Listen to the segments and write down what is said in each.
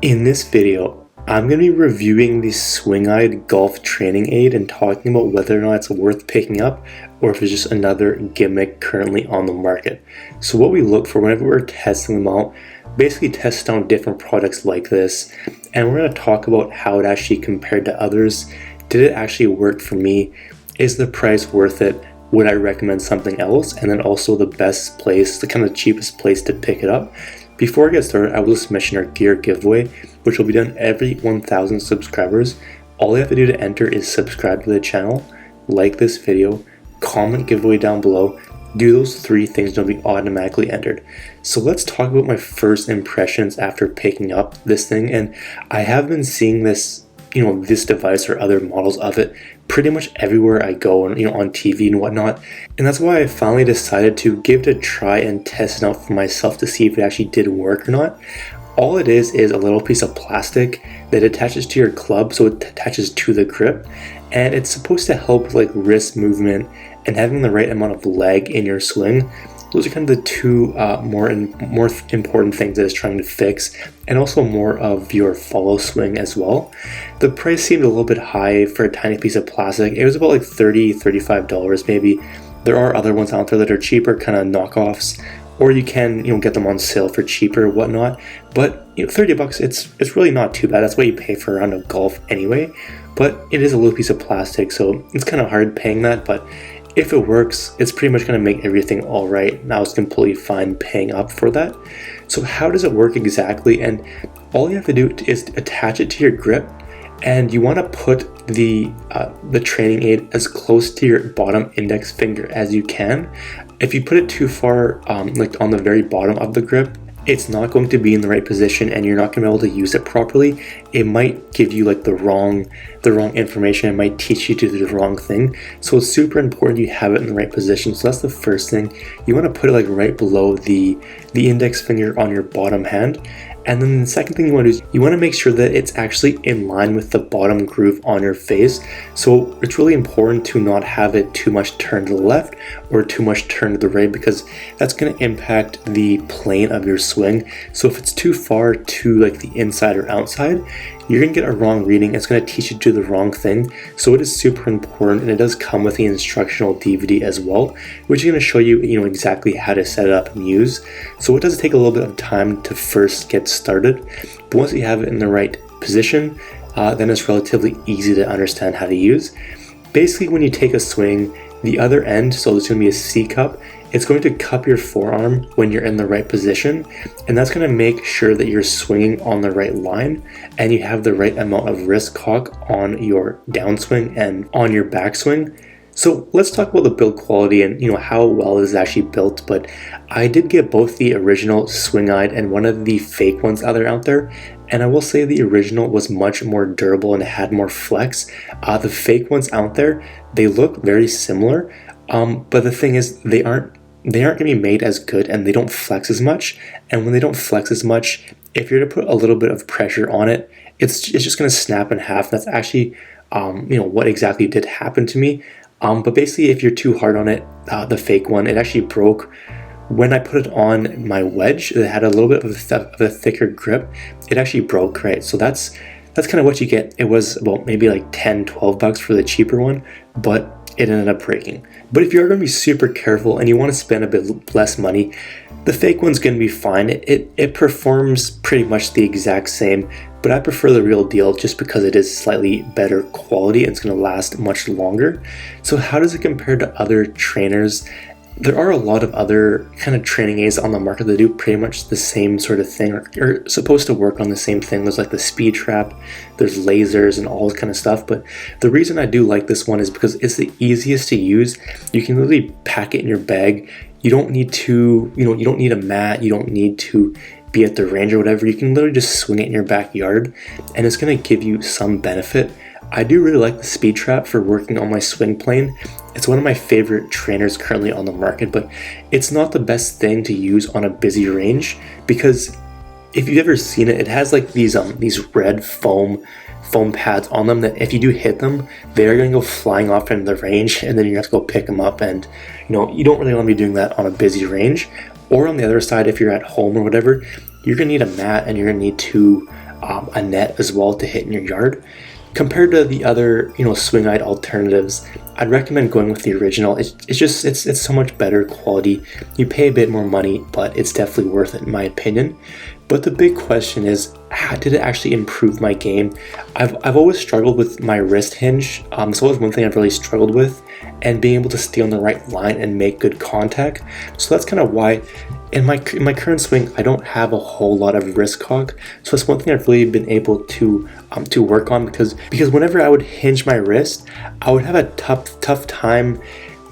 In this video, I'm going to be reviewing the Swingyde golf training aid and talking about whether or not it's worth picking up or if it's just another gimmick currently on the market. So what we look for whenever we're testing them out, basically test out different products like this, and we're going to talk about how it actually compared to others. Did it actually work for me? Is the price worth it? Would I recommend something else? And then also the best place, the kind of cheapest place to pick it up. Before I get started, I will just mention our gear giveaway, which will be done every 1,000 subscribers. All you have to do to enter is subscribe to the channel, like this video, comment giveaway down below. Do those three things and it'll be automatically entered. So let's talk about my first impressions after picking up this thing. And I have been seeing this, this device or other models of it pretty much everywhere I go, and on TV and whatnot. And that's why I finally decided to give it a try and test it out for myself to see if it actually did work or not. All it is a little piece of plastic that attaches to your club, so it attaches to the grip, and it's supposed to help with like wrist movement and having the right amount of leg in your swing. Those are kind of the two more important things that it's trying to fix, and also more of your follow swing as well. The price seemed a little bit high for a tiny piece of plastic. It was about like $35 maybe. There are other ones out there that are cheaper, kind of knockoffs, or you can get them on sale for cheaper or whatnot. But $30, it's really not too bad. That's what you pay for a round of golf anyway. But it is a little piece of plastic, so it's kind of hard paying that. But if it works, it's pretty much going to make everything all right. And I was completely fine paying up for that. So how does it work exactly? And all you have to do is attach it to your grip, and you want to put the training aid as close to your bottom index finger as you can. If you put it too far, like on the very bottom of the grip, it's not going to be in the right position and you're not going to be able to use it properly. It might give you like the wrong information. It might teach you to do the wrong thing. So it's super important you have it in the right position. So that's the first thing. You want to put it like right below the index finger on your bottom hand. And then the second thing you want to do is you want to make sure that it's actually in line with the bottom groove on your face. So it's really important to not have it too much turned to the left or too much turned to the right, because that's going to impact the plane of your swing. So if it's too far to like the inside or outside, you're going to get a wrong reading. It's going to teach you to do the wrong thing. So it is super important, and it does come with the instructional DVD as well, which is going to show you, exactly how to set it up and use. So it does take a little bit of time to first get started, but once you have it in the right position, then it's relatively easy to understand how to use. Basically, when you take a swing, the other end, so there's going to be a C cup, it's going to cup your forearm when you're in the right position, and that's going to make sure that you're swinging on the right line and you have the right amount of wrist cock on your downswing and on your backswing. So let's talk about the build quality and how well it is actually built. But I did get both the original Swingyde and one of the fake ones out there, and I will say the original was much more durable and had more flex. The fake ones out there, they look very similar, but the thing is they aren't going to be made as good, and they don't flex as much. And when they don't flex as much, if you're to put a little bit of pressure on it, it's just going to snap in half. That's actually what exactly did happen to me. But basically, if you're too hard on it, the fake one, it actually broke. When I put it on my wedge that had a little bit of a thicker grip, it actually broke, right? So that's kind of what you get. It was about maybe like $10-12 for the cheaper one, but it ended up breaking. But if you're going to be super careful and you want to spend a bit less money, the fake one's going to be fine. It performs pretty much the exact same, but I prefer the real deal just because it is slightly better quality and it's going to last much longer. So how does it compare to other trainers? There are a lot of other kind of training aids on the market that do pretty much the same sort of thing, or supposed to work on the same thing. There's like the speed trap, there's lasers and all this kind of stuff. But the reason I do like this one is because it's the easiest to use. You can literally pack it in your bag. You don't need to, you don't need a mat. You don't need to be at the range or whatever. You can literally just swing it in your backyard, and it's going to give you some benefit. I do really like the speed trap for working on my swing plane. It's one of my favorite trainers currently on the market, but it's not the best thing to use on a busy range, because if you've ever seen it, it has like these red foam pads on them that if you do hit them, they're going to go flying off into the range, and then you have to go pick them up, and you don't really want to be doing that on a busy range. Or on the other side, if you're at home or whatever, you're going to need a mat, and you're going to need to a net as well to hit in your yard. Compared to the other, Swingyde alternatives, I'd recommend going with the original. It's so much better quality. You pay a bit more money, but it's definitely worth it in my opinion. But the big question is, how did it actually improve my game? I've always struggled with my wrist hinge. It's always one thing I've really struggled with, and being able to stay on the right line and make good contact. So that's kind of why in my current swing, I don't have a whole lot of wrist cock. So that's one thing I've really been able to work on, because whenever I would hinge my wrist, I would have a tough time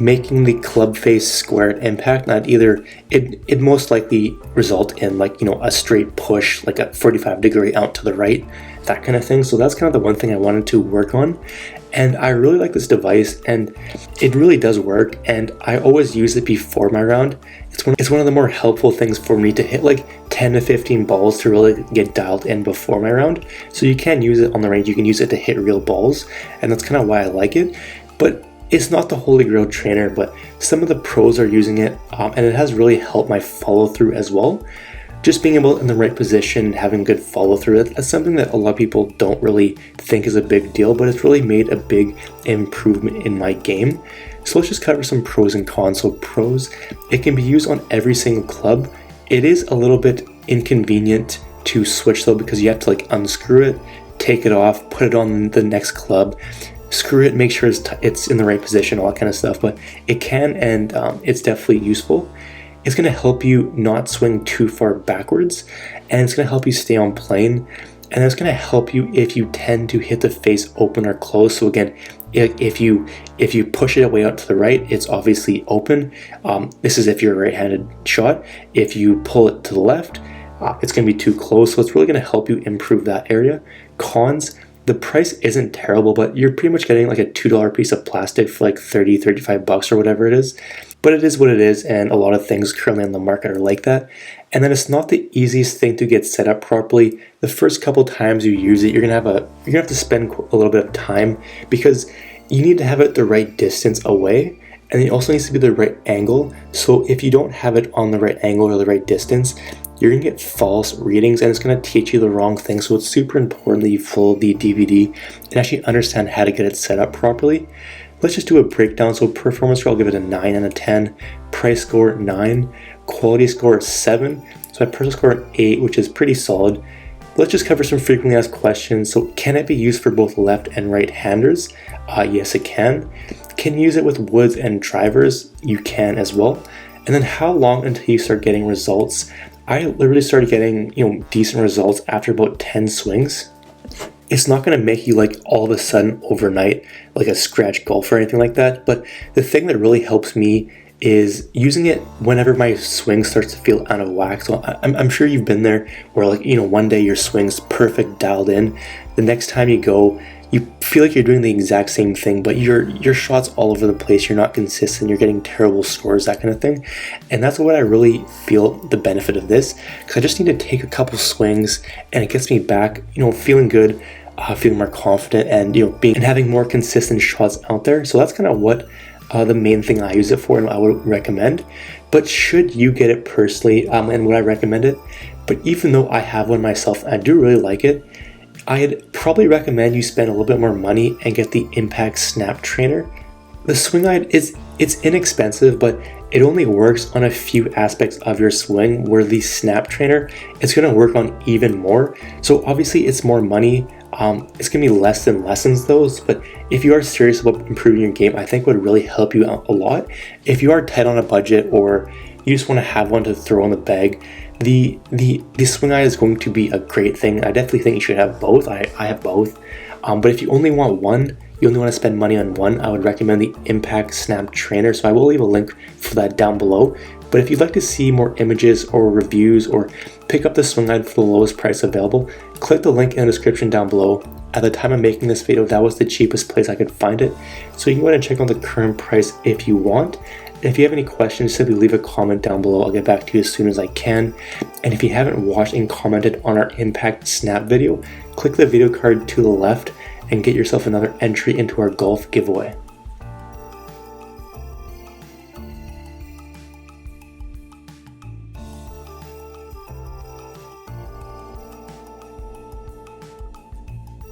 making the club face square at impact. Not either it most likely result in like a straight push, like a 45-degree out to the right, that kind of thing. So that's kind of the one thing I wanted to work on. And I really like this device, and it really does work, and I always use it before my round. It's one of the more helpful things for me to hit like 10 to 15 balls to really get dialed in before my round. So you can use it on the range, you can use it to hit real balls, and that's kind of why I like it. But it's not the holy grail trainer, but some of the pros are using it, and it has really helped my follow through as well. Just being able in the right position and having good follow through, that's something that a lot of people don't really think is a big deal, but it's really made a big improvement in my game. So let's just cover some pros and cons. So pros, it can be used on every single club. It is a little bit inconvenient to switch though, because you have to like unscrew it, take it off, put it on the next club, screw it, make sure it's in the right position, all that kind of stuff. But it can, and it's definitely useful. It's going to help you not swing too far backwards, and it's going to help you stay on plane, and it's going to help you if you tend to hit the face open or close. So again, if you push it away out to the right, it's obviously open. This is if you're a right-handed shot. If you pull it to the left, it's going to be too close. So it's really going to help you improve that area. Cons, the price isn't terrible, but you're pretty much getting like a $2 piece of plastic for like 35 bucks or whatever it is. But it is what it is, and a lot of things currently on the market are like that. And then it's not the easiest thing to get set up properly. The first couple times you use it, you're gonna have to spend a little bit of time, because you need to have it the right distance away, and it also needs to be the right angle. So if you don't have it on the right angle or the right distance, you're gonna get false readings, and it's gonna teach you the wrong thing. So it's super important that you follow the DVD and actually understand how to get it set up properly. Let's just do a breakdown. So performance score, I'll give it a 9 out of 10. Price score 9. Quality score 7. So my personal score 8, which is pretty solid. Let's just cover some frequently asked questions. So can it be used for both left and right handers? Yes, it can. Can you use it with woods and drivers? You can as well. And then how long until you start getting results? I literally started getting decent results after about 10 swings. It's not going to make you like all of a sudden overnight like a scratch golfer or anything like that, but the thing that really helps me is using it whenever my swing starts to feel out of whack. So I'm sure you've been there where like one day your swing's perfect, dialed in, the next time you go you feel like you're doing the exact same thing, but your shot's all over the place, you're not consistent, you're getting terrible scores, that kind of thing. And that's what I really feel the benefit of this, because I just need to take a couple swings and it gets me back feeling good, feeling more confident, and having more consistent shots out there. So that's kind of what the main thing I use it for, and I would recommend. But should you get it personally, and would I recommend it? But even though I have one myself and I do really like it, I'd probably recommend you spend a little bit more money and get the Impact Snap Trainer. The Swingyde it's inexpensive, but it only works on a few aspects of your swing, where the Snap Trainer, it's going to work on even more. So obviously it's more money. It's going to be less than lessons though, but if you are serious about improving your game, I think it would really help you out a lot. If you are tight on a budget, or you just want to have one to throw in the bag, the Swingyde is going to be a great thing. I definitely think you should have both. I have both. But if you only want one, you only want to spend money on one, I would recommend the Impact Snap Trainer. So I will leave a link for that down below. But if you'd like to see more images or reviews, or pick up the Swingyde for the lowest price available, click the link in the description down below. At the time of making this video, that was the cheapest place I could find it. So you can go ahead and check on the current price if you want. If you have any questions, simply leave a comment down below. I'll get back to you as soon as I can. And if you haven't watched and commented on our Impact Snap video, click the video card to the left and get yourself another entry into our golf giveaway.